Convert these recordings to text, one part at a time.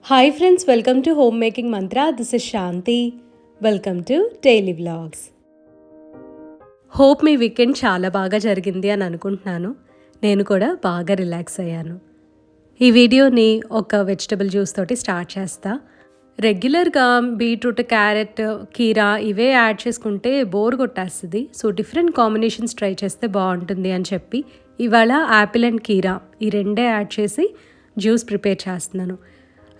Hi friends, welcome to Homemaking Mantra. This is Shanti. Welcome to Daily Vlogs. Hope me weekend చాలా బాగా జరిగింది అని అనుకుంటున్నాను. నేను కూడా బాగా రిలాక్స్ అయ్యాను. ఈ వీడియోని ఒక వెజిటబుల్ జ్యూస్ తోటి స్టార్ట్ చేస్తా. రెగ్యులర్గా బీట్రూట్, క్యారెట్, కీరా ఇవే యాడ్ చేసుకుంటే బోర్ కొట్టేస్తుంది. సో డిఫరెంట్ కాంబినేషన్స్ ట్రై చేస్తే బాగుంటుంది అని చెప్పి ఇవాళ యాపిల్ అండ్ కీరా ఈ రెండే యాడ్ చేసి జ్యూస్ ప్రిపేర్ చేస్తున్నాను.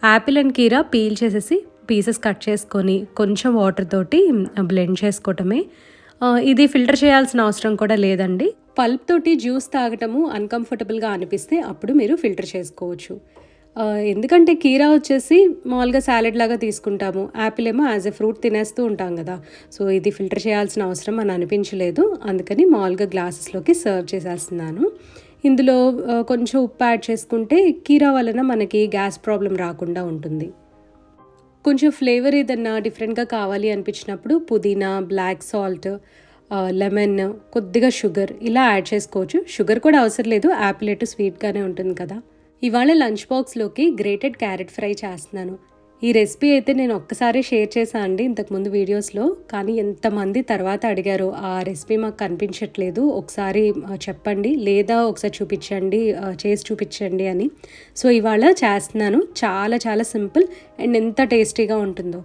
యాపిల్ అండ్ కీరా పీల్ చేసేసి పీసెస్ కట్ చేసుకొని కొంచెం వాటర్ తోటి బ్లెండ్ చేసుకోవటమే. ఇది ఫిల్టర్ చేయాల్సిన అవసరం కూడా లేదండి. పల్ప్ తోటి జ్యూస్ తాగటము అన్కంఫర్టబుల్గా అనిపిస్తే అప్పుడు మీరు ఫిల్టర్ చేసుకోవచ్చు. ఎందుకంటే కీరా వచ్చేసి మామూలుగా సాలెడ్ లాగా తీసుకుంటాము, యాపిల్ ఏమో యాజ్ ఎ ఫ్రూట్ తినేస్తూ ఉంటాం కదా. సో ఇది ఫిల్టర్ చేయాల్సిన అవసరం అని అనిపించలేదు, అందుకని మామూలుగా గ్లాసెస్లోకి సర్వ్ చేసేస్తున్నాను. ఇందులో కొంచెం ఉప్పు యాడ్ చేసుకుంటే కీరా వలన మనకి గ్యాస్ ప్రాబ్లం రాకుండా ఉంటుంది. కొంచెం ఫ్లేవర్ ఏదన్నా డిఫరెంట్గా కావాలి అనిపించినప్పుడు పుదీనా, బ్లాక్ సాల్ట్, లెమన్, కొద్దిగా షుగర్ ఇలా యాడ్ చేసుకోవచ్చు. షుగర్ కూడా అవసరం లేదు, యాపిల్ ఎటు స్వీట్గానే ఉంటుంది కదా. ఇవాళ లంచ్ బాక్స్లోకి గ్రేటెడ్ క్యారెట్ ఫ్రై చేస్తున్నాను. ఈ రెసిపీ అయితే నేను ఒక్కసారి షేర్ చేశాను అండి ఇంతకుముందు వీడియోస్లో, కానీ ఎంతమంది తర్వాత అడిగారు ఆ రెసిపీ మాకు కనిపించట్లేదు, ఒకసారి చెప్పండి లేదా ఒకసారి చూపించండి, చేసి చూపించండి అని. సో ఇవాళ చేస్తున్నాను. చాలా చాలా సింపుల్ అండ్ ఎంత టేస్టీగా ఉంటుందో.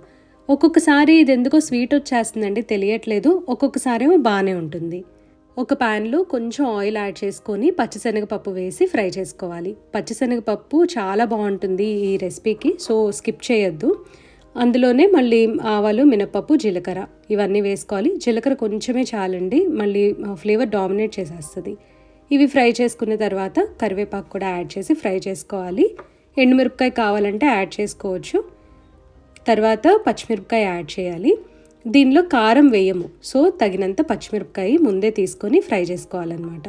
ఒక్కొక్కసారి ఇది ఎందుకో స్వీట్ వచ్చేస్తుందండి, తెలియట్లేదు. ఒక్కొక్కసారేమో బాగానే ఉంటుంది. ఒక ప్యాన్లో కొంచెం ఆయిల్ యాడ్ చేసుకొని పచ్చిశనగపప్పు వేసి ఫ్రై చేసుకోవాలి. పచ్చిశనగపప్పు చాలా బాగుంటుంది ఈ రెసిపీకి, సో స్కిప్ చేయొద్దు. అందులోనే మళ్ళీ ఆవాలు, మినపప్పు, జీలకర్ర ఇవన్నీ వేసుకోవాలి. జీలకర్ర కొంచెమే చాలండి, మళ్ళీ ఫ్లేవర్ డామినేట్ చేసేస్తుంది. ఇవి ఫ్రై చేసుకున్న తర్వాత కరివేపాకు కూడా యాడ్ చేసి ఫ్రై చేసుకోవాలి. ఎండుమిరపకాయ కావాలంటే యాడ్ చేసుకోవచ్చు. తర్వాత పచ్చిమిరపకాయ యాడ్ చేయాలి. దీనిలో కారం వేయము, సో తగినంత పచ్చిమిరపకాయ ముందే తీసుకొని ఫ్రై చేసుకోవాలన్నమాట.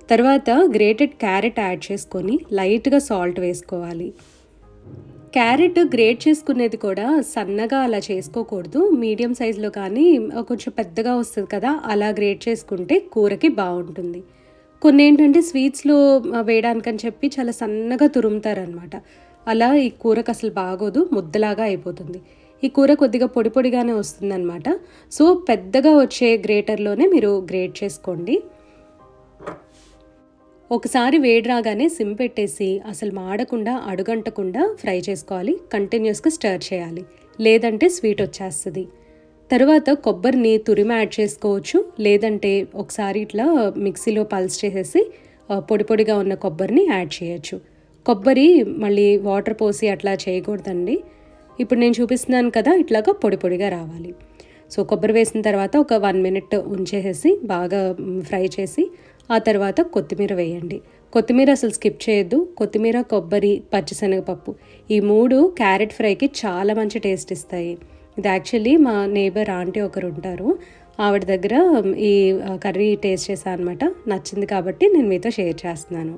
తర్వాత గ్రేటెడ్ క్యారెట్ యాడ్ చేసుకొని లైట్గా సాల్ట్ వేసుకోవాలి. క్యారెట్ గ్రేట్ చేసుకునేది కూడా సన్నగా అలా చేసుకోకూడదు, మీడియం సైజులో కానీ కొంచెం పెద్దగా వస్తుంది కదా, అలా గ్రేట్ చేసుకుంటే కూరకి బాగుంటుంది. కొన్ని ఏంటంటే స్వీట్స్లో వేయడానికని చెప్పి చాలా సన్నగా తురుముతారనమాట. అలా ఈ కూరకు అసలు బాగోదు, ముద్దలాగా అయిపోతుంది. ఈ కూర కొద్దిగా పొడి పొడిగానే వస్తుందన్నమాట. సో పెద్దగా వచ్చే గ్రేటర్లోనే మీరు గ్రేట్ చేసుకోండి. ఒకసారి వేడి రాగానే సిమ్ పెట్టేసి అసలు మాడకుండా అడుగంటకుండా ఫ్రై చేసుకోవాలి. కంటిన్యూస్గా స్టర్ చేయాలి, లేదంటే స్వీట్ వచ్చేస్తుంది. తర్వాత కొబ్బరిని తురిమి యాడ్ చేసుకోవచ్చు, లేదంటే ఒకసారి ఇట్లా మిక్సీలో పల్స్ చేసేసి పొడి పొడిగా ఉన్న కొబ్బరిని యాడ్ చేయొచ్చు. కొబ్బరి మళ్ళీ వాటర్ పోసి అట్లా చేయకూడదండి. ఇప్పుడు నేను చూపిస్తున్నాను కదా, ఇట్లాగా పొడి పొడిగా రావాలి. సో కొబ్బరి వేసిన తర్వాత ఒక 1 minute ఉంచేసేసి బాగా ఫ్రై చేసి ఆ తర్వాత కొత్తిమీర వేయండి. కొత్తిమీర అసలు స్కిప్ చేయొద్దు. కొత్తిమీర, కొబ్బరి, పచ్చిశనగపప్పు ఈ 3 క్యారెట్ ఫ్రైకి చాలా మంచి టేస్ట్ ఇస్తాయి. ఇది యాక్చువల్లీ మా నేబర్ ఆంటీ ఒకరు ఉంటారు, ఆవిడ దగ్గర ఈ కర్రీ టేస్ట్ చేశాను అనమాట. నచ్చింది కాబట్టి నేను మీతో షేర్ చేస్తున్నాను.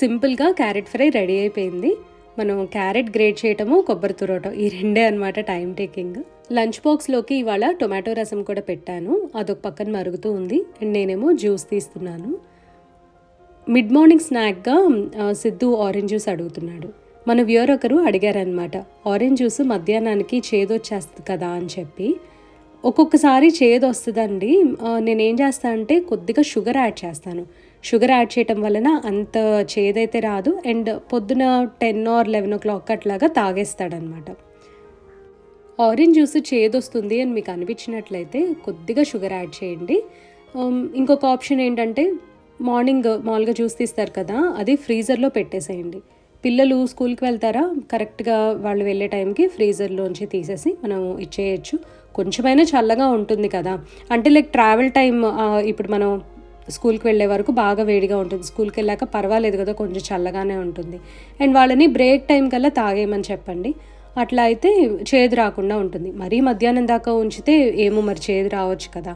సింపుల్గా క్యారెట్ ఫ్రై రెడీ అయిపోయింది. మనం క్యారెట్ గ్రేట్ చేయటము, కొబ్బరి తురవటం ఈ రెండే అనమాట టైం టేకింగ్. లంచ్ బాక్స్లోకి ఇవాళ టొమాటో రసం కూడా పెట్టాను, అదొక పక్కన మరుగుతూ ఉంది. అండ్ నేనేమో జ్యూస్ తీస్తున్నాను. మిడ్ మార్నింగ్ స్నాక్గా సిద్ధు ఆరెంజ్ జ్యూస్ అడుగుతున్నాడు. మన వ్యూవర్ ఒకరు అడిగారనమాట, ఆరెంజ్ జ్యూస్ మధ్యాహ్నానికి చేదొచ్చేస్తుంది కదా అని చెప్పి. ఒక్కొక్కసారి చేదు వస్తుందండి. నేనేం చేస్తాను అంటే కొద్దిగా షుగర్ యాడ్ చేస్తాను. షుగర్ యాడ్ చేయటం వలన అంత చేదైతే రాదు, అండ్ పొద్దున 10 or 11 o'clock అట్లాగా తాగేస్తాడనమాట. ఆరెంజ్ జ్యూస్ చేదు వస్తుంది అని మీకు అనిపించినట్లయితే కొద్దిగా షుగర్ యాడ్ చేయండి. ఇంకొక ఆప్షన్ ఏంటంటే మార్నింగ్ మామూలుగా జ్యూస్ తీస్తారు కదా, అది ఫ్రీజర్లో పెట్టేసేయండి. పిల్లలు స్కూల్కి వెళ్తారా, కరెక్ట్గా వాళ్ళు వెళ్ళే టైంకి ఫ్రీజర్లోంచి తీసేసి మనం ఇచ్చేయచ్చు. కొంచెమైనా చల్లగా ఉంటుంది కదా, అంటే లైక్ ట్రావెల్ టైం ఇప్పుడు మనం స్కూల్కి వెళ్ళే వరకు బాగా వేడిగా ఉంటుంది, స్కూల్కి వెళ్ళాక పర్వాలేదు కదా, కొంచెం చల్లగానే ఉంటుంది. అండ్ వాళ్ళని బ్రేక్ టైం కల్లా తాగేయమని చెప్పండి. అట్లా అయితే చేదు రాకుండా ఉంటుంది. మరీ మధ్యాహ్నం దాకా ఉంచితే ఏమో మరి చేదు రావచ్చు కదా.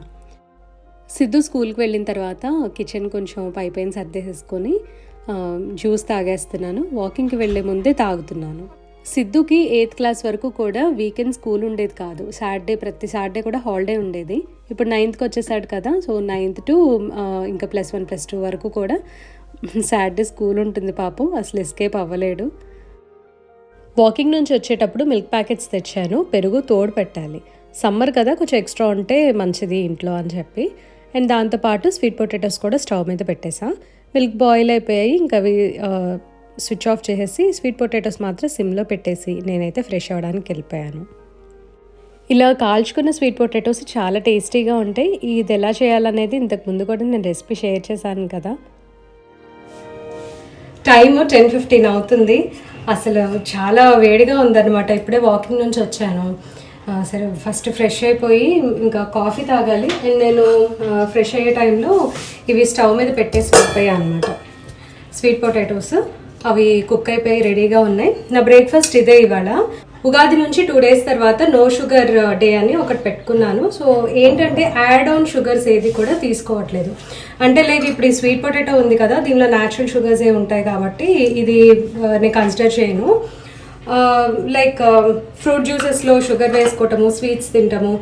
సిద్ధు స్కూల్కి వెళ్ళిన తర్వాత కిచెన్ కొంచెం పైపైన సర్దేసేసుకొని జ్యూస్ తాగేస్తున్నాను. వాకింగ్కి వెళ్ళే ముందే తాగుతున్నాను. సిద్ధుకి 8th class వరకు కూడా వీకెండ్ స్కూల్ ఉండేది కాదు, ప్రతి సాటర్డే కూడా హాలిడే ఉండేది. ఇప్పుడు 9th వచ్చేసాడు కదా, సో 9th to ఇంకా +1 +2 వరకు కూడా సాటర్డే స్కూల్ ఉంటుంది. పాపం అసలు ఎస్కేప్ అవ్వలేడు. వాకింగ్ నుంచి వచ్చేటప్పుడు మిల్క్ ప్యాకెట్స్ తెచ్చాను, పెరుగు తోడు పెట్టాలి, సమ్మర్ కదా కొంచెం ఎక్స్ట్రా ఉంటే మంచిది ఇంట్లో అని చెప్పి. అండ్ దాంతోపాటు స్వీట్ పొటాటోస్ కూడా స్టవ్ మీద పెట్టేసా. మిల్క్ బాయిల్ అయిపోయాయి, ఇంకా అవి స్విచ్ ఆఫ్ చేసేసి స్వీట్ పొటాటోస్ మాత్రం సిమ్లో పెట్టేసి నేనైతే ఫ్రెష్ అవ్వడానికి వెళ్ళిపోయాను. ఇలా కాల్చుకున్న స్వీట్ పొటాటోస్ చాలా టేస్టీగా ఉంటాయి. ఇది ఎలా చేయాలనేది ఇంతకు ముందు కూడా నేను రెసిపీ షేర్ చేశాను కదా. టైమ్ 10:15 అవుతుంది. అసలు చాలా వేడిగా ఉందన్నమాట. ఇప్పుడే వాకింగ్ నుంచి వచ్చాను. సరే ఫస్ట్ ఫ్రెష్ అయిపోయి ఇంకా కాఫీ తాగాలి. అండ్ నేను ఫ్రెష్ అయ్యే టైంలో ఇవి స్టవ్ మీద పెట్టేసి అయిపోయాయి అనమాట. స్వీట్ పొటాటోస్ అవి కుక్ అయిపోయి రెడీగా ఉన్నాయి. నా బ్రేక్ఫాస్ట్ ఇదే ఇవాళ. ఉగాది నుంచి 2 days తర్వాత నో షుగర్ డే అని ఒకటి పెట్టుకున్నాను. సో ఏంటంటే యాడ్ ఆన్ షుగర్స్ ఏది కూడా తీసుకోవట్లేదు. అంటే లైక్ ఇప్పుడు ఈ స్వీట్ పొటాటో ఉంది కదా, దీనిలో న్యాచురల్ షుగర్స్ ఏ ఉంటాయి కాబట్టి ఇది నేను కన్సిడర్ చేయను. లైక్ ఫ్రూట్ జ్యూసెస్లో షుగర్ వేసుకోవటము, స్వీట్స్ తింటాము,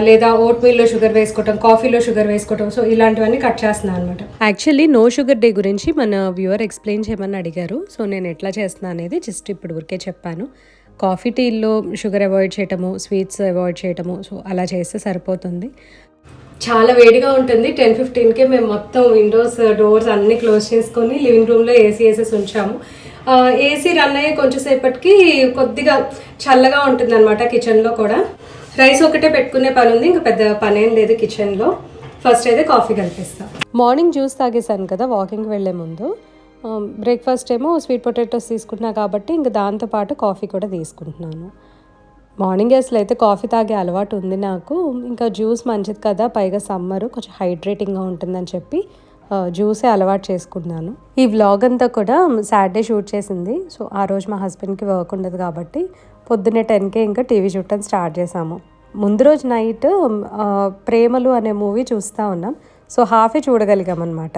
లేదా ఓట్ మీల్లో షుగర్ వేసుకోవటం, కాఫీలో షుగర్ వేసుకోవటం, సో ఇలాంటివన్నీ కట్ చేస్తున్నాను అనమాట. యాక్చువల్లీ నో షుగర్ డే గురించి మన వ్యూవర్ ఎక్స్ప్లెయిన్ చేయమని అడిగారు. సో నేను ఎట్లా చేస్తున్నా అనేది జస్ట్ ఇప్పుడు ఊరికే చెప్పాను. కాఫీ టీల్లో షుగర్ అవాయిడ్ చేయటము, స్వీట్స్ అవాయిడ్ చేయటము, సో అలా చేస్తే సరిపోతుంది. చాలా వేడిగా ఉంటుంది. 10:15కే మేము మొత్తం విండోస్ డోర్స్ అన్నీ క్లోజ్ చేసుకొని లివింగ్ రూమ్లో ఏసీ వేసేసి ఉంచాము. ఏసీ రన్ అయ్యే కొంచెంసేపటికి కొద్దిగా చల్లగా ఉంటుంది అనమాట కిచెన్లో కూడా. రైస్ ఒకటే పెట్టుకునే పని ఉంది, ఇంకా పెద్ద పని ఏం లేదు కిచెన్లో. ఫస్ట్ అయితే కాఫీ కలిపిస్తాం. మార్నింగ్ జ్యూస్ తాగేసాను కదా వాకింగ్కి వెళ్ళే ముందు. బ్రేక్ఫాస్ట్ ఏమో స్వీట్ పొటాటోస్ తీసుకుంటున్నా కాబట్టి ఇంకా దాంతోపాటు కాఫీ కూడా తీసుకుంటున్నాను. మార్నింగ్ అసలు అయితే కాఫీ తాగే అలవాటు ఉంది నాకు. ఇంకా జ్యూస్ మంచిది కదా, పైగా సమ్మర్ కొంచెం హైడ్రేటింగ్గా ఉంటుందని చెప్పి జ్యూసే అలవాటు చేసుకున్నాను. ఈ వ్లాగ్ అంతా కూడా సాటర్డే షూట్ చేసింది. సో ఆ రోజు మా హస్బెండ్కి వర్క్ ఉండదు కాబట్టి పొద్దున్నే 10కే ఇంకా టీవీ చూడటం స్టార్ట్ చేసాము. ముందు రోజు నైట్ ప్రేమలు అనే మూవీ చూస్తూ ఉన్నాం. సో హాఫే చూడగలిగాం అనమాట.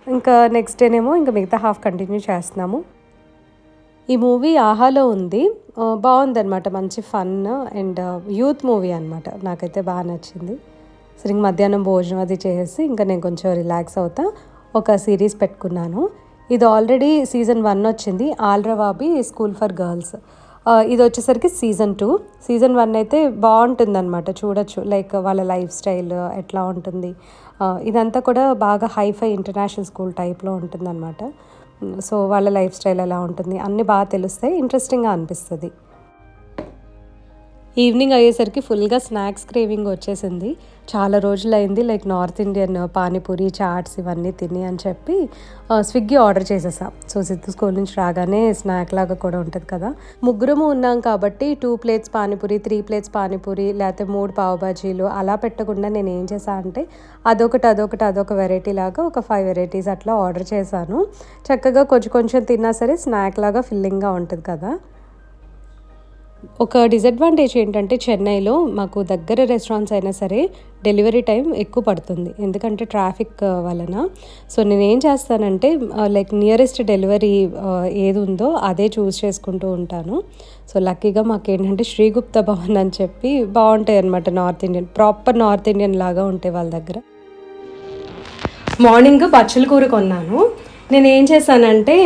ఇంకా నెక్స్ట్ డేనేమో ఇంకా మిగతా హాఫ్ కంటిన్యూ చేస్తున్నాము. ఈ మూవీ ఆహాలో ఉంది, బాగుందన్నమాట. మంచి ఫన్ అండ్ యూత్ మూవీ అనమాట. నాకైతే బాగా నచ్చింది. సరే ఇంక మధ్యాహ్నం భోజనం అది చేసేసి ఇంకా నేను కొంచెం రిలాక్స్ అవుతా ఒక సిరీస్ పెట్టుకున్నాను. ఇది ఆల్రెడీ సీజన్ 1 వచ్చింది, ఆల్ రవాబీ స్కూల్ ఫర్ గర్ల్స్. ఇది వచ్చేసరికి సీజన్ 2. సీజన్ 1 అయితే బాగుంటుందన్నమాట, చూడొచ్చు. లైక్ వాళ్ళ లైఫ్ స్టైల్ ఎట్లా ఉంటుంది, ఇదంతా కూడా బాగా హైఫై ఇంటర్నేషనల్ స్కూల్ టైప్లో ఉంటుందన్నమాట. సో వాళ్ళ లైఫ్ స్టైల్ ఎలా ఉంటుంది అన్నీ బాగా తెలుస్తాయి, ఇంట్రెస్టింగ్గా అనిపిస్తుంది. ఈవినింగ్ అయ్యేసరికి ఫుల్గా స్నాక్స్ క్రేవింగ్ వచ్చేసింది. చాలా రోజులైంది like North Indian panipuri, chaats ఇవన్నీ తిని అని చెప్పి స్విగ్గీ ఆర్డర్ చేసేసాం. సో సిద్ధు స్కూల్ నుంచి రాగానే స్నాక్ లాగా కూడా ఉంటుంది కదా. ముగ్గురము ఉన్నాం కాబట్టి 2 plates పానీపూరి, 3 plates పానీపూరి, లేకపోతే 3 పావు బాజీలు అలా పెట్టకుండా నేను ఏం చేశాను అంటే అదొక వెరైటీ లాగా ఒక 5 varieties అట్లా ఆర్డర్ చేశాను. చక్కగా కొంచెం తిన్నా సరే స్నాక్ లాగా ఫిల్లింగ్గా ఉంటుంది కదా. ఒక డిసడ్వాంటేజ్ ఏంటంటే చెన్నైలో మాకు దగ్గర రెస్టారెంట్స్ అయినా సరే డెలివరీ టైం ఎక్కువ పడుతుంది, ఎందుకంటే ట్రాఫిక్ వలన. సో నేను ఏం చేస్తానంటే లైక్ నియరెస్ట్ డెలివరీ ఏది ఉందో అదే చూస్ చేసుకుంటూ ఉంటాను. సో లక్కీగా మాకేంటంటే శ్రీగుప్త భవన్ అని చెప్పి బాగుంటాయి అన్నమాట, north Indian, proper north Indian లాగా ఉంటాయి వాళ్ళ దగ్గర. మార్నింగ్ బచ్చల కూర కొన్నాను. నేను ఏం చేశానంటే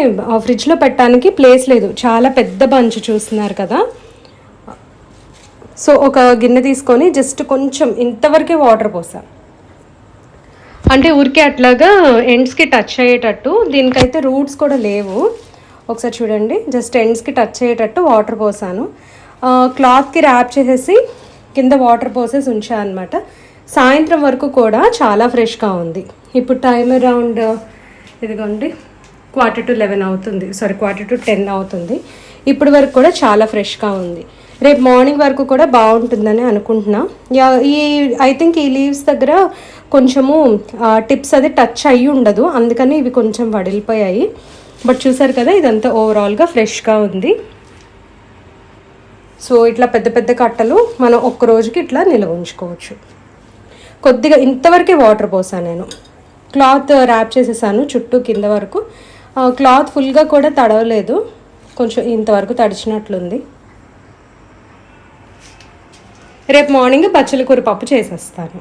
ఫ్రిడ్జ్లో పెట్టడానికి ప్లేస్ లేదు, చాలా పెద్ద బంచ్ చూస్తున్నారు కదా. సో ఒక గిన్నె తీసుకొని జస్ట్ కొంచెం ఇంతవరకే వాటర్ పోసాను, అంటే ఊరికే అట్లాగా ఎండ్స్కి టచ్ అయ్యేటట్టు. దీనికైతే రూట్స్ కూడా లేవు, ఒకసారి చూడండి. జస్ట్ ఎండ్స్కి టచ్ అయ్యేటట్టు వాటర్ పోసాను. క్లాత్కి ర్యాప్ చేసేసి కింద వాటర్ పోసేసి ఉంచాను అనమాట. సాయంత్రం వరకు కూడా చాలా ఫ్రెష్గా ఉంది. ఇప్పుడు టైం అరౌండ్ ఇదిగోండి 11:45 అవుతుంది, 11:10 అవుతుంది. ఇప్పటి వరకు కూడా చాలా ఫ్రెష్గా ఉంది. రేపు మార్నింగ్ వరకు కూడా బాగుంటుందని అనుకుంటున్నా. ఐ థింక్ ఈ లీవ్స్ దగ్గర కొంచెము టిప్స్ అది టచ్ అయ్యి ఉండదు, అందుకని ఇవి కొంచెం వడిలిపోయాయి. బట్ చూసారు కదా, ఇదంతా ఓవరాల్గా ఫ్రెష్గా ఉంది. సో ఇట్లా పెద్ద పెద్ద కట్టలు మనం ఒక్క రోజుకి ఇట్లా నిల్వ ఉంచుకోవచ్చు. కొద్దిగా ఇంతవరకే వాటర్ పోసాను నేను. క్లాత్ ర్యాప్ చేసేసాను చుట్టూ కింద వరకు. క్లాత్ ఫుల్గా కూడా తడవలేదు, కొంచెం ఇంతవరకు తడిచినట్లుంది. రేపు మార్నింగ్ బచ్చల కూర పప్పు చేసేస్తాను.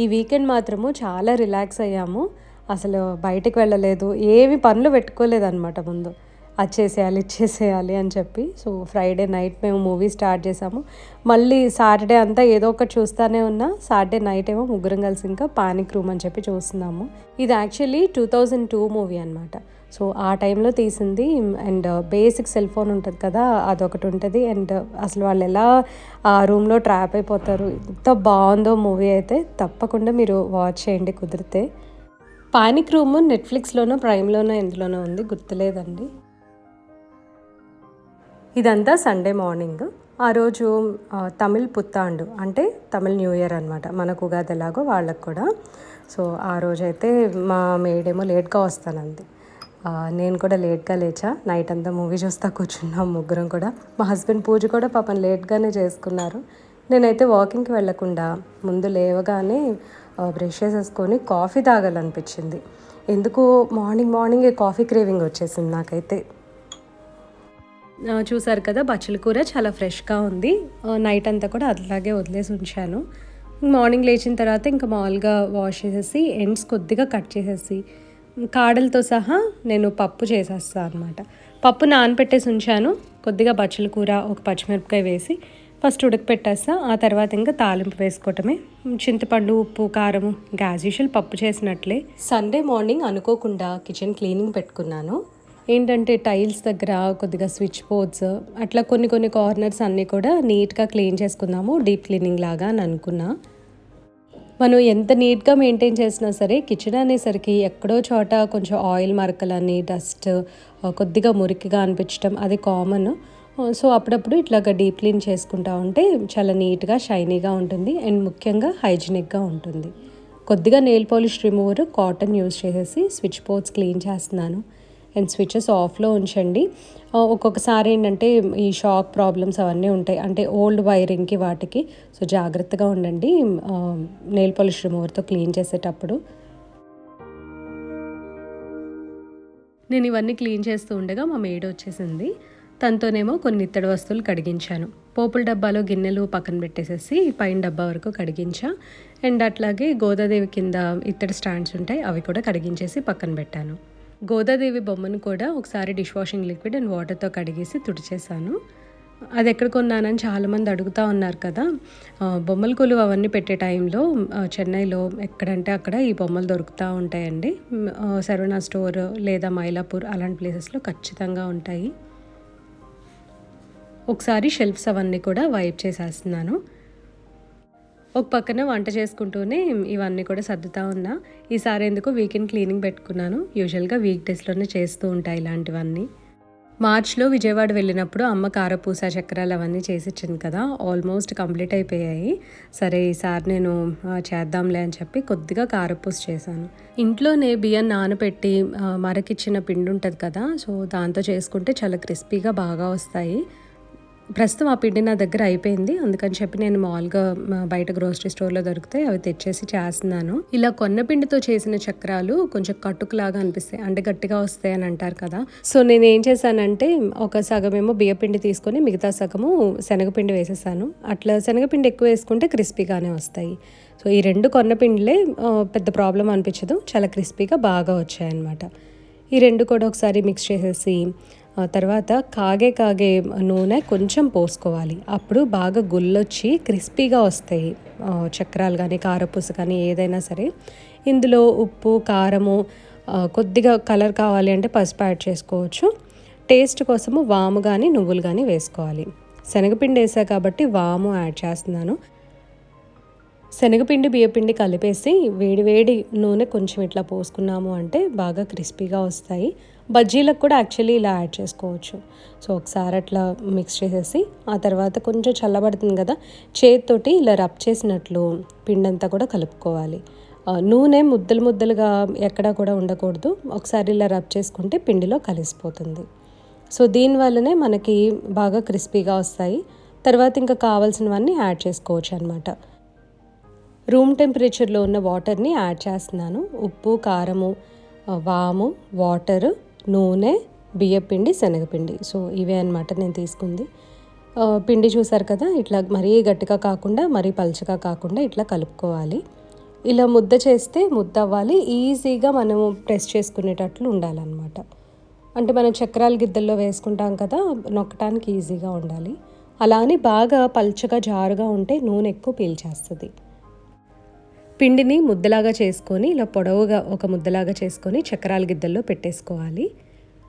ఈ వీకెండ్ మాత్రము చాలా రిలాక్స్ అయ్యాము. అసలు బయటకు వెళ్ళలేదు, ఏమి పనులు పెట్టుకోలేదన్నమాట ముందు. అది ఇచ్చేసేయాలి అని చెప్పి. సో ఫ్రైడే నైట్ మేము మూవీ స్టార్ట్ చేసాము. మళ్ళీ సాటర్డే అంతా ఏదో ఒకటి చూస్తూనే ఉన్నా. సాటర్డే నైట్ ఏమో ముగ్గురం కలిసి ఇంకా పానిక్ రూమ్ అని చెప్పి చూస్తున్నాము. ఇది యాక్చువల్లీ 2002 మూవీ అనమాట. సో ఆ టైంలో తీసింది. అండ్ బేసిక్ సెల్ ఫోన్ ఉంటుంది కదా, అదొకటి ఉంటుంది. అండ్ అసలు వాళ్ళు ఎలా ఆ రూమ్లో ట్రాప్ అయిపోతారు. ఎంత బాగుందో మూవీ అయితే. తప్పకుండా మీరు వాచ్ చేయండి కుదిరితే. పానిక్ రూమ్ నెట్ఫ్లిక్స్లోనో ప్రైమ్లోనో ఎందులోనో ఉంది, గుర్తులేదండి. ఇదంతా సండే మార్నింగ్. ఆ రోజు తమిళ్ పుత్తాండు అంటే తమిళ్ న్యూ ఇయర్ అనమాట. మనకు ఉగాది ఎలాగో వాళ్ళకు కూడా. సో ఆ రోజైతే మా మేడేమో లేట్గా వస్తానంది. నేను కూడా లేట్గా లేచా. నైట్ అంతా మూవీ చూస్తా కూర్చున్నాం ముగ్గురం కూడా. మా హస్బెండ్ పూజ కూడా పాపం లేట్గానే చేసుకున్నారు. నేనైతే వాకింగ్కి వెళ్ళకుండా ముందు లేవగానే బ్రష్ చేసేసుకొని కాఫీ తాగాలనిపించింది. ఎందుకు మార్నింగే కాఫీ క్రేవింగ్ వచ్చేసింది నాకైతే. చూసారు కదా, బచ్చల కూర చాలా ఫ్రెష్గా ఉంది. నైట్ అంతా కూడా అలాగే వదిలేసి ఉంచాను. మార్నింగ్ లేచిన తర్వాత ఇంకా మామూలుగా వాష్ చేసేసి ఎండ్స్ కొద్దిగా కట్ చేసేసి కాడలతో సహా నేను పప్పు చేసేస్తాను అనమాట. పప్పు నానపెట్టేసి ఉంచాను. కొద్దిగా బచ్చల కూర, ఒక పచ్చిమిరపకాయ వేసి ఫస్ట్ ఉడకపెట్టేస్తా. ఆ తర్వాత ఇంకా తాలింపు వేసుకోవటమే. చింతపండు, ఉప్పు, కారము, ఇంకా యాజ్ యూజువల్ పప్పు చేసినట్లే. సండే మార్నింగ్ అనుకోకుండా కిచెన్ క్లీనింగ్ పెట్టుకున్నాను. ఏంటంటే టైల్స్ దగ్గర కొద్దిగా స్విచ్ బోర్డ్స్ అట్లా కొన్ని కార్నర్స్ అన్నీ కూడా నీట్గా క్లీన్ చేసుకుందాము, డీప్ క్లీనింగ్ లాగా అని అనుకున్నా. మనం ఎంత నీట్గా మెయింటైన్ చేసినా సరే కిచెన్ అనేసరికి ఎక్కడో చోట కొంచెం ఆయిల్ మరకలని, డస్ట్, కొద్దిగా మురికిగా అనిపించడం అది కామన్. సో అప్పుడప్పుడు ఇట్లాగా డీప్ క్లీన్ చేసుకుంటా ఉంటే చాలా నీట్గా షైనీగా ఉంటుంది. అండ్ ముఖ్యంగా హైజీనిక్గా ఉంటుంది. కొద్దిగా nail polish remover cotton use చేసేసి స్విచ్ బోర్డ్స్ క్లీన్ చేస్తున్నాను. అండ్ స్విచెస్ ఆఫ్లో ఉంచండి. ఒక్కొక్కసారి ఏంటంటే ఈ షాక్ ప్రాబ్లమ్స్ అవన్నీ ఉంటాయి, అంటే ఓల్డ్ వైరింగ్కి వాటికి. సో జాగ్రత్తగా ఉండండి నెయిల్ పాలిష్ రిమూవర్తో క్లీన్ చేసేటప్పుడు. నేను ఇవన్నీ క్లీన్ చేస్తూ ఉండగా మా మేడ్ వచ్చేసింది. తనతోనేమో కొన్ని ఇత్తడి వస్తువులు కడిగించాను. పోపుల డబ్బాలో గిన్నెలు పక్కన పెట్టేసేసి పైన డబ్బా వరకు కడిగించా. అండ్ అట్లాగే గోదాదేవి కింద ఇత్తడి స్టాండ్స్ ఉంటాయి, అవి కూడా కడిగించేసి పక్కన పెట్టాను. గోదాదేవి బొమ్మను కూడా ఒకసారి డిష్ వాషింగ్ లిక్విడ్ అండ్ వాటర్తో కడిగేసి తుడిచేసాను. అది ఎక్కడ కొన్నానని చాలామంది అడుగుతూ ఉన్నారు కదా. బొమ్మల కొలువు అవన్నీ పెట్టే టైంలో చెన్నైలో ఎక్కడంటే అక్కడ ఈ బొమ్మలు దొరుకుతూ ఉంటాయండి. సర్వనా స్టోర్ లేదా మైలాపూర్ అలాంటి ప్లేసెస్లో ఖచ్చితంగా ఉంటాయి. ఒకసారి షెల్ఫ్స్ అవన్నీ కూడా వైప్ చేసేస్తున్నాను. ఒక పక్కన వంట చేసుకుంటూనే ఇవన్నీ కూడా సర్దుతూ ఉన్నా. ఈసారి ఎందుకు వీకెండ్ క్లీనింగ్ పెట్టుకున్నాను. యూజువల్గా వీక్ డేస్లోనే చేస్తూ ఉంటాయి ఇలాంటివన్నీ. మార్చ్లో విజయవాడ వెళ్ళినప్పుడు అమ్మ కారపూస, చక్రాలు అవన్నీ చేసిచ్చింది కదా, ఆల్మోస్ట్ కంప్లీట్ అయిపోయాయి. సరే ఈసారి నేను చేద్దాంలే అని చెప్పి కొద్దిగా కారపూస చేశాను. ఇంట్లోనే బియ్యం నానబెట్టి మరకిచ్చిన పిండి ఉంటుంది కదా, సో దాంతో చేసుకుంటే చాలా క్రిస్పీగా బాగా వస్తాయి. ప్రస్తుతం ఆ పిండి నా దగ్గర అయిపోయింది. అందుకని చెప్పి నేను మామూలుగా బయట గ్రోసరీ స్టోర్లో దొరికితే అవి తెచ్చేసి చేస్తున్నాను. ఇలా కొన్న పిండితో చేసిన చక్రాలు కొంచెం కట్టుకులాగా అనిపిస్తాయి, అంటే గట్టిగా వస్తాయి అని అంటారు కదా. సో నేను ఏం చేశానంటే ఒక సగమేమో బియ్యపిండి తీసుకొని మిగతా సగము శనగపిండి వేసేసాను. అట్లా శనగపిండి ఎక్కువ వేసుకుంటే క్రిస్పీగానే వస్తాయి. సో ఈ రెండు కొన్న పిండిలే పెద్ద ప్రాబ్లం అనిపించదు, చాలా క్రిస్పీగా బాగా వచ్చాయన్నమాట. ఈ రెండు కూడా ఒకసారి మిక్స్ చేసేసి తర్వాత కాగే నూనె కొంచెం పోసుకోవాలి. అప్పుడు బాగా గుల్లొచ్చి క్రిస్పీగా వస్తాయి చక్రాలు కానీ కారపూస కానీ ఏదైనా సరే. ఇందులో ఉప్పు, కారము, కొద్దిగా కలర్ కావాలి అంటే పసుపు యాడ్ చేసుకోవచ్చు. టేస్ట్ కోసము వాము కానీ నువ్వులు కానీ వేసుకోవాలి. శనగపిండి వేసా కాబట్టి వాము యాడ్ చేస్తున్నాను. శనగపిండి బియ్యపిండి కలిపేసి వేడి నూనె కొంచెం ఇట్లా పోసుకున్నాము అంటే బాగా క్రిస్పీగా వస్తాయి. బజ్జీలకు కూడా యాక్చువల్లీ ఇలా యాడ్ చేసుకోవచ్చు. సో ఒకసారి అట్లా మిక్స్ చేసేసి ఆ తర్వాత కొంచెం చల్లబడుతుంది కదా, చేతితోటి ఇలా రబ్ చేసినట్లు పిండంతా కూడా కలుపుకోవాలి. నూనె ముద్దలుగా ఎక్కడా కూడా ఉండకూడదు. ఒకసారి ఇలా రబ్ చేసుకుంటే పిండిలో కలిసిపోతుంది. సో దీనివల్లనే మనకి బాగా క్రిస్పీగా వస్తాయి. తర్వాత ఇంకా కావాల్సినవన్నీ యాడ్ చేసుకోవచ్చు అనమాట. రూమ్ టెంపరేచర్లో ఉన్న వాటర్ని యాడ్ చేస్తున్నాను. ఉప్పు, కారము, వాము, వాటరు, నూనె, బియ్యపిండి, శనగపిండి. సో ఇవే అనమాట నేను తీసుకుంది. పిండి చూసారు కదా, ఇట్లా మరీ గట్టిగా కాకుండా మరీ పలుచగా కాకుండా ఇట్లా కలుపుకోవాలి. ఇలా ముద్ద చేస్తే ముద్ద అవ్వాలి, ఈజీగా మనము ప్రెస్ చేసుకునేటట్లు ఉండాలన్నమాట. అంటే మనం చక్రాల గిద్దల్లో వేసుకుంటాం కదా, నొక్కటానికి ఈజీగా ఉండాలి. అలా అని బాగా పల్చగా జారుగా ఉంటే నూనె ఎక్కువ పీల్చేస్తుంది. పిండిని ముద్దలాగా చేసుకొని ఇలా పొడవుగా ఒక ముద్దలాగా చేసుకొని చక్రాల గిద్దల్లో పెట్టేసుకోవాలి.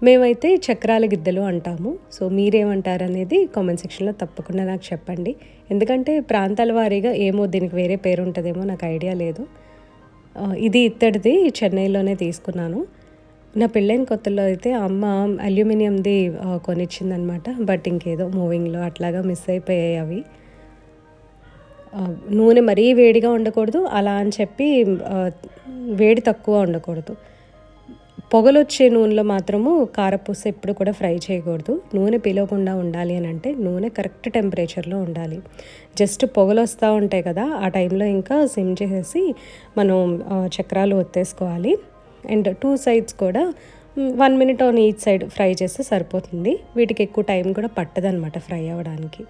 మేమైతే చక్రాల గిద్దలు అంటాము. సో మీరేమంటారు అనేది కామెంట్ సెక్షన్లో తప్పకుండా నాకు చెప్పండి. ఎందుకంటే ప్రాంతాల వారీగా ఏమో దీనికి వేరే పేరు ఉంటుందేమో, నాకు ఐడియా లేదు. ఇది ఇత్తడిది, చెన్నైలోనే తీసుకున్నాను. నా పెళ్ళైన కొత్తలో అయితే అమ్మ అల్యూమినియంది కొనిచ్చిందనమాట. బట్ ఇంకేదో మూవింగ్లో అట్లాగా మిస్ అయిపోయాయి అవి. నూనె మరీ వేడిగా ఉండకూడదు, అలా అని చెప్పి వేడి తక్కువ ఉండకూడదు. పొగలొచ్చే నూనెలో మాత్రము కారపూస ఎప్పుడు కూడా ఫ్రై చేయకూడదు. నూనె పీలవకుండా ఉండాలి అని అంటే నూనె కరెక్ట్ టెంపరేచర్లో ఉండాలి. జస్ట్ పొగలు వస్తూ ఉంటాయి కదా, ఆ టైంలో ఇంకా సిమ్ చేసేసి మనం చక్రాలు ఒత్తేసుకోవాలి. అండ్ 2 సైడ్స్ కూడా 1 minute on each side fry చేస్తే సరిపోతుంది. వీటికి ఎక్కువ టైం కూడా పట్టదనమాట ఫ్రై అవ్వడానికి.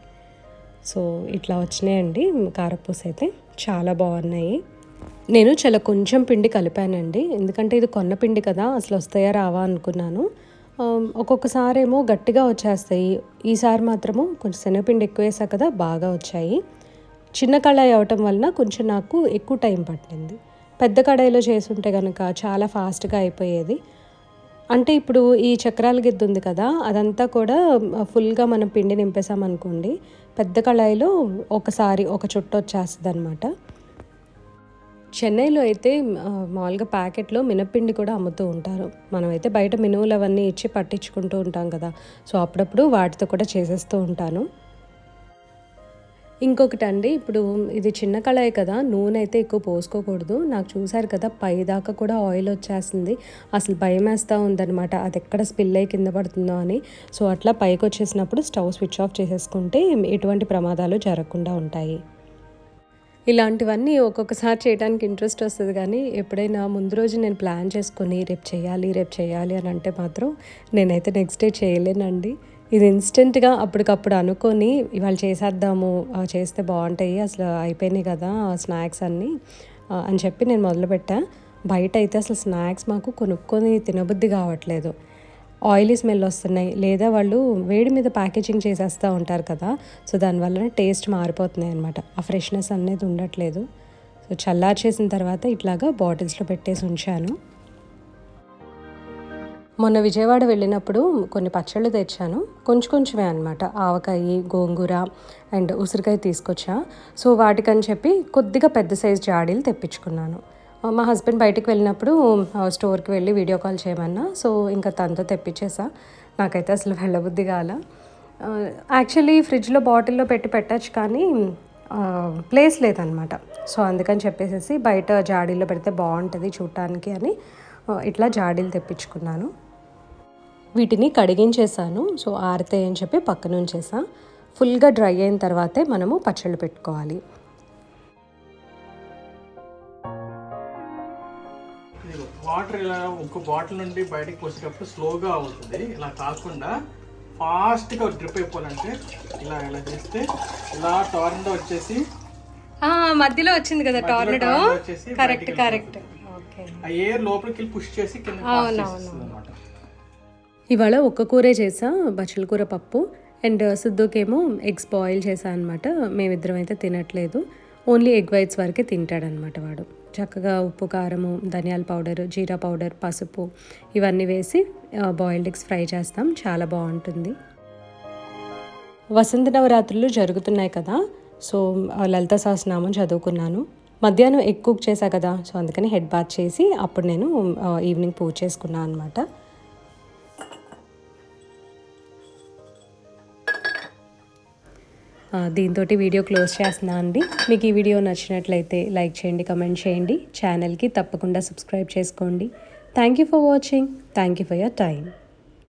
సో ఇట్లా వచ్చినాయండి కారపూస అయితే, చాలా బాగున్నాయి. నేను చాలా కొంచెం పిండి కలిపానండి, ఎందుకంటే ఇది కొన్న పిండి కదా, అసలు వస్తాయా రావా అనుకున్నాను. ఒక్కొక్కసారి ఏమో గట్టిగా వచ్చేస్తాయి. ఈసారి మాత్రము కొంచెం శనగపిండి ఎక్కువ వేసా కదా, బాగా వచ్చాయి. చిన్న కళాయి అవటం వలన కొంచెం నాకు ఎక్కువ టైం పట్టింది. పెద్ద కడాయిలో చేసుంటే కనుక చాలా ఫాస్ట్గా అయిపోయేది. అంటే ఇప్పుడు ఈ చక్రాల గిద్ద ఉంది కదా, అదంతా కూడా ఫుల్గా మనం పిండి నింపేసామనుకోండి, పెద్ద కళాయిలో ఒకసారి ఒక చుట్ట వచ్చేస్తుంది అనమాట. చెన్నైలో అయితే మామూలుగా ప్యాకెట్లో మినప్పిండి కూడా అమ్ముతూ ఉంటారు. మనమైతే బయట మినువులు అవన్నీ ఇచ్చి పట్టించుకుంటూ ఉంటాం కదా, సో అప్పుడప్పుడు వాటితో కూడా చేసేస్తూ ఉంటాను. ఇంకొకటి అండి, ఇప్పుడు ఇది చిన్న కళాయి కదా, నూనె అయితే ఎక్కువ పోసుకోకూడదు. నాకు చూసారు కదా పై దాకా కూడా ఆయిల్ వచ్చేస్తుంది. అసలు భయం వేస్తూ ఉందన్నమాట, అది ఎక్కడ స్పిల్ అయ్యి కింద పడుతుందో అని. సో అట్లా పైకి వచ్చేసినప్పుడు స్టవ్ స్విచ్ ఆఫ్ చేసేసుకుంటే ఎటువంటి ప్రమాదాలు జరగకుండా ఉంటాయి. ఇలాంటివన్నీ ఒక్కొక్కసారి చేయడానికి ఇంట్రెస్ట్ వస్తుంది, కానీ ఎప్పుడైనా ముందు రోజు నేను ప్లాన్ చేసుకొని రేపు చేయాలి అని అంటే మాత్రం నేనైతే నెక్స్ట్ డే చేయలేనండి. ఇది ఇన్స్టెంట్గా అప్పటికప్పుడు అనుకొని ఇవాళ చేసేద్దాము, చేస్తే బాగుంటాయి, అసలు అయిపోయినాయి కదా స్నాక్స్ అన్నీ అని చెప్పి నేను మొదలుపెట్టా. బయట అయితే అసలు స్నాక్స్ మాకు కొనుక్కొని తినబుద్ధి కావట్లేదు. ఆయిలీ స్మెల్ వస్తున్నాయి, లేదా వాళ్ళు వేడి మీద ప్యాకేజింగ్ చేసేస్తూ ఉంటారు కదా, సో దానివల్ల టేస్ట్ మారిపోతున్నాయి అనమాట. ఆ ఫ్రెష్నెస్ అనేది ఉండట్లేదు. సో చల్లార్చేసిన తర్వాత ఇట్లాగా బాటిల్స్లో పెట్టేసి ఉంచాను. మొన్న విజయవాడ వెళ్ళినప్పుడు కొన్ని పచ్చళ్ళు తెచ్చాను, కొంచెమే అనమాట. ఆవకాయ, గోంగూర అండ్ ఉసిరికాయ తీసుకొచ్చా. సో వాటికని చెప్పి కొద్దిగా పెద్ద సైజ్ జాడీలు తెప్పించుకున్నాను. మా హస్బెండ్ బయటికి వెళ్ళినప్పుడు స్టోర్కి వెళ్ళి వీడియో కాల్ చేయమన్నా, సో ఇంకా తనతో తెప్పించేసా. నాకైతే అసలు వెళ్ళబుద్ధి కాల. యాక్చువల్లీ ఫ్రిడ్జ్లో బాటిల్లో పెట్టచ్చు, కానీ ప్లేస్ లేదనమాట. సో అందుకని చెప్పేసి బయట జాడీలో పెడితే బాగుంటుంది చూడటానికి అని ఇట్లా జాడీలు తెప్పించుకున్నాను. వీటిని కడిగించేసాను. సో ఆరితే అని చెప్పి పక్కన ఉంచేసా. ఫుల్గా డ్రై అయిన తర్వాతే మనము పచ్చళ్ళు పెట్టుకోవాలి. వాటర్ ఇలా ఒక బాటిల్ నుండి బయటకు పోసేటప్పుడు స్లోగా అవుతుంది, ఇలా కాకుండా ఫాస్ట్గా డ్రిప్ అయిపోవాలంటే ఇలా చేస్తే ఇలా టోర్నడో వచ్చేసి మధ్యలో వచ్చింది కదా, టోర్నడో కరెక్ట్. ఆ ఎయిర్ లోపలికి వెళ్ళి పుష్ చేసి కింద అన్నమాట. ఇవాళ ఒక్క కూరే చేసా, బచ్చల కూర పప్పు, అండ్ సిద్ధుకేమో ఎగ్స్ బాయిల్ చేసా అనమాట. మేమిద్దరం అయితే తినట్లేదు, ఓన్లీ ఎగ్ వైట్స్ వరకే తింటాడనమాట వాడు. చక్కగా ఉప్పు, కారము, ధనియాల పౌడర్, జీరా పౌడర్, పసుపు ఇవన్నీ వేసి బాయిల్డ్ ఎగ్స్ ఫ్రై చేస్తాం, చాలా బాగుంటుంది. వసంత నవరాత్రులు జరుగుతున్నాయి కదా, సో లలిత సహస్రనామం చదువుకున్నాను. మధ్యాహ్నం ఎగ్ కుక్ చేశా కదా, సో అందుకని హెడ్ బాత్ చేసి అప్పుడు నేను ఈవినింగ్ పూజ చేసుకున్నాను అనమాట. దీంతో వీడియో క్లోజ్ చేస్తున్నా అండి. మీకు ఈ వీడియో నచ్చినట్లయితే లైక్ చేయండి, కమెంట్ చేయండి, ఛానల్కి తప్పకుండా సబ్స్క్రైబ్ చేసుకోండి. Thank you for watching. Thank you for your time.